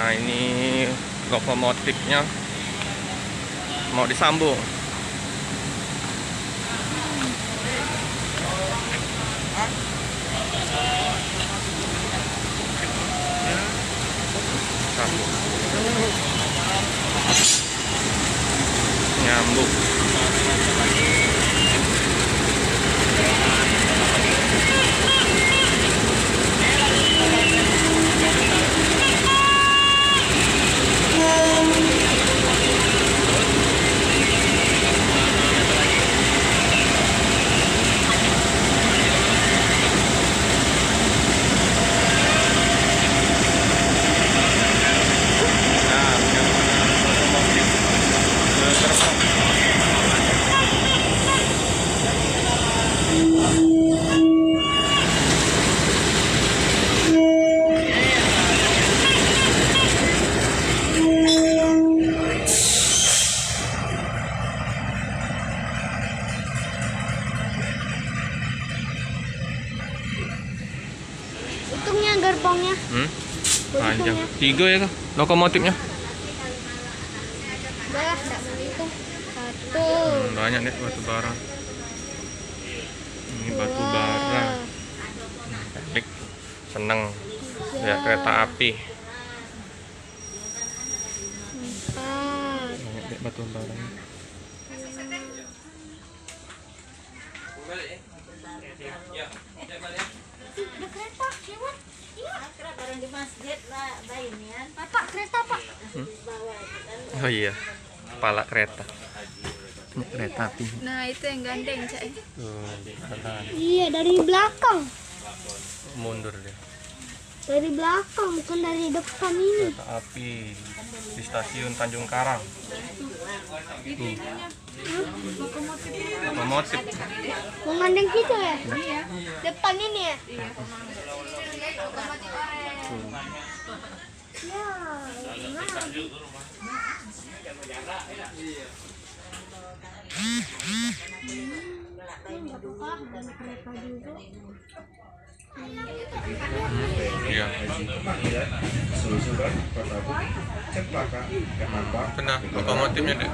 Nah, ini lokomotifnya mau disambung. Sambung. Nyambung. Untungnya gerbongnya. Panjang. 3 ya kah lokomotifnya? Udah, enggak mau hitung. 1. Banyak nih batu bara. Ini batu bara. Epic. Seneng lihat kereta api. 4. Banyak nih batu bara. Ada kereta, lewat. Iya. Barang di masjid lah, bayinya. Pak, kereta, Pak. Oh iya, kepala kereta. Kereta api. Nah, itu yang gandeng, Cak. Iya, dari belakang. Mundur dia. Dari belakang, bukan dari depan ini. Kereta api di stasiun Tanjung Karang. Lokomotif. Mengandeng gitu ya? Iya. Depan ini ya? Iya. Ya, Iya. Benar, lokomotifnya deh.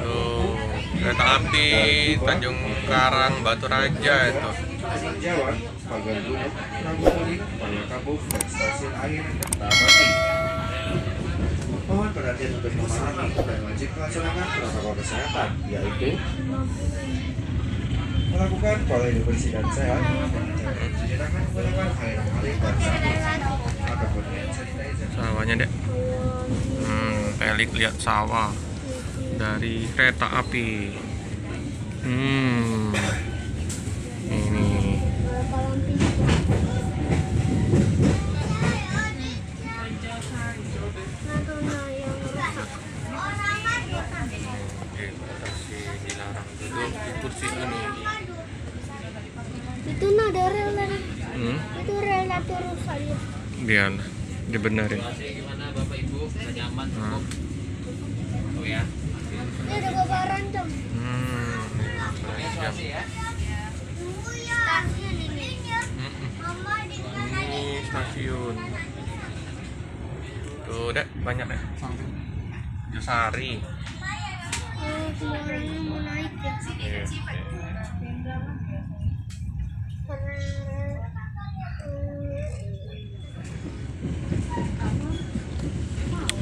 Tuh, kereta api Tanjung Karang Batu Raja itu. Jawa, Pagar Gunung, Rambutuli, Palakabung, dan stasiun air Kertapati. Mohon perhatian untuk memahami dan wajib melaksanakan protokol kesehatan, yaitu melakukan pola hidup bersih dan sehat, mencuci tangan menggunakan air mengalir dan sabun, ataupun hand sanitizer. Sawahnya dek. Pelik lihat sawah dari kereta api. Ini. Dilarang duduk di kursi ini. itu ada rel dari. Itu rel atau rusak ya? Biar dibenerin. Gimana Bapak Ibu? Udah nyaman cukup? Oh ya. Ini ada babaran dong. Isolasi ya. Stasiun ini. Mama di mana Ini stasiun. Tuh dek, banyak dek. Josari. Semua orangnya mau naik ya. Iya.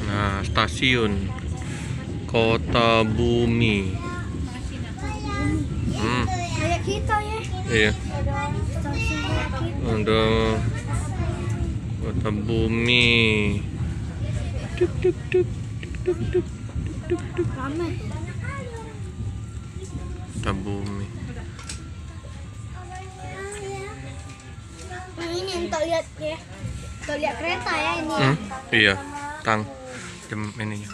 Nah, stasiun Kota Bumi. Kayak kita ya. Iya. Ada stasiun kayak kita. Ada Kota Bumi. Tuk tuk tuk tuk tuk tuk tuk. Ramai. Kota Bumi. Ini untuk lihat ya. Untuk lihat kereta ya ini. Ya. Iya, tang jam ininya.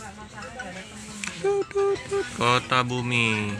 Kota Bumi.